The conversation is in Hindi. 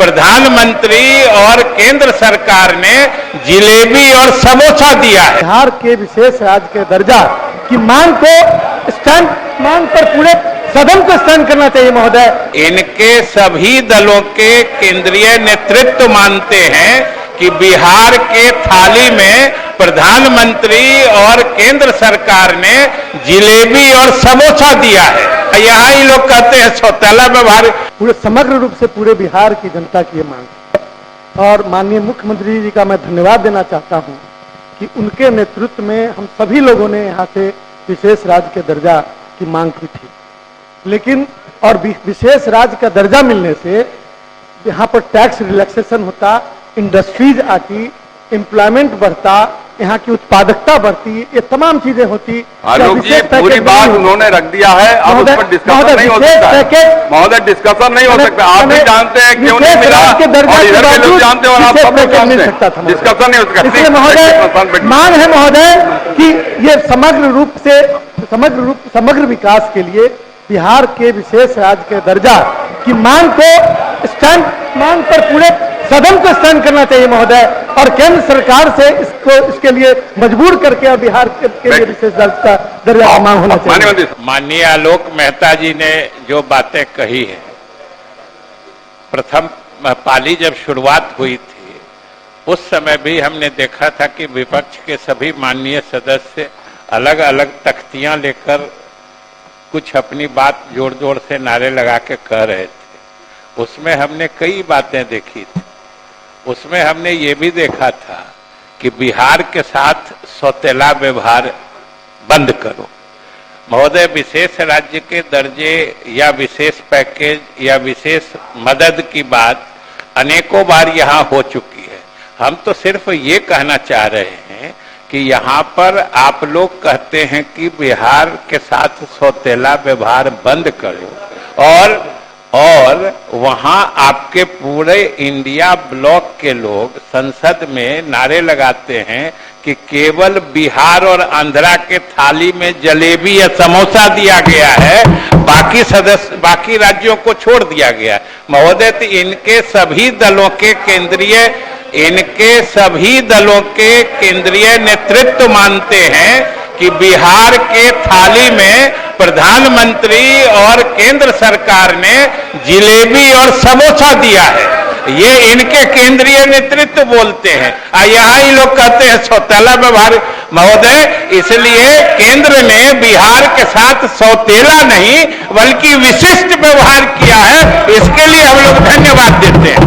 प्रधानमंत्री और केंद्र सरकार ने जिलेबी और समोसा दिया है। बिहार के विशेष राज्य के दर्जा की मांग पर पूरे सदन को स्टैंड करना चाहिए महोदय। इनके सभी दलों के केंद्रीय नेतृत्व मानते हैं कि बिहार के थाली में प्रधानमंत्री और केंद्र सरकार ने जिलेबी और समोसा दिया है। यहाँ ही लोग कहते हैं सौतेला व्यवहार। पूरे समग्र रूप से पूरे बिहार की जनता की ये मांग और माननीय मुख्यमंत्री जी का मैं धन्यवाद देना चाहता हूँ कि उनके नेतृत्व में हम सभी लोगों ने यहाँ से विशेष राज्य के दर्जा की मांग की थी, लेकिन और विशेष राज्य का दर्जा मिलने से यहाँ पर टैक्स रिलैक्सेशन होता, इंडस्ट्रीज आती, एम्प्लॉयमेंट बढ़ता, यहाँ की उत्पादकता बढ़ती, ये तमाम चीजें होती। आलोक जी पूरी बात उन्होंने रख दिया है, अब उस पर डिस्कशन नहीं हो सकता महोदय, डिस्कसन नहीं हो सकता। आप भी जानते हैं क्यों नहीं मिला और इधर के लोग जानते हैं और आप सब लोग जानते हैं, डिस्कसन नहीं हो सकता। इसलिए महोदय मांग है महोदय कि ये समग्र विकास के लिए बिहार के विशेष राज्य के दर्जा की मांग पर पूरे सदन को स्टैंड करना चाहिए महोदय और केंद्र सरकार से इसके लिए मजबूर करके और बिहार के लिए विशेष राज्य का दर्जा की मांग होना चाहिए। माननीय आलोक मेहता जी ने जो बातें कही है, प्रथम पाली जब शुरुआत हुई थी उस समय भी हमने देखा था कि विपक्ष के सभी माननीय सदस्य अलग अलग तख्तियां लेकर कुछ अपनी बात जोर जोर से नारे लगा के कह रहे थे। उसमें हमने कई बातें देखी थी। उसमें हमने ये भी देखा था कि बिहार के साथ सौतेला व्यवहार बंद करो। महोदय, विशेष राज्य के दर्जे या विशेष पैकेज या विशेष मदद की बात अनेकों बार यहाँ हो चुकी है। हम तो सिर्फ ये कहना चाह रहे हैं कि यहाँ पर आप लोग कहते हैं कि बिहार के साथ सौतेला व्यवहार बंद करो और वहाँ आपके पूरे इंडिया ब्लॉक के लोग संसद में नारे लगाते हैं कि केवल बिहार और आंध्रा के थाली में जलेबी या समोसा दिया गया है, बाकी राज्यों को छोड़ दिया गया। महोदय, तो इनके सभी दलों के केंद्रीय नेतृत्व मानते हैं कि बिहार के थाली में प्रधानमंत्री और केंद्र सरकार ने जिलेबी और समोसा दिया है। ये इनके केंद्रीय नेतृत्व बोलते हैं और यहाँ ही लोग कहते हैं सौतेला व्यवहार। महोदय, इसलिए केंद्र ने बिहार के साथ सौतेला नहीं बल्कि विशिष्ट व्यवहार किया है, इसके लिए हम लोग धन्यवाद देते हैं।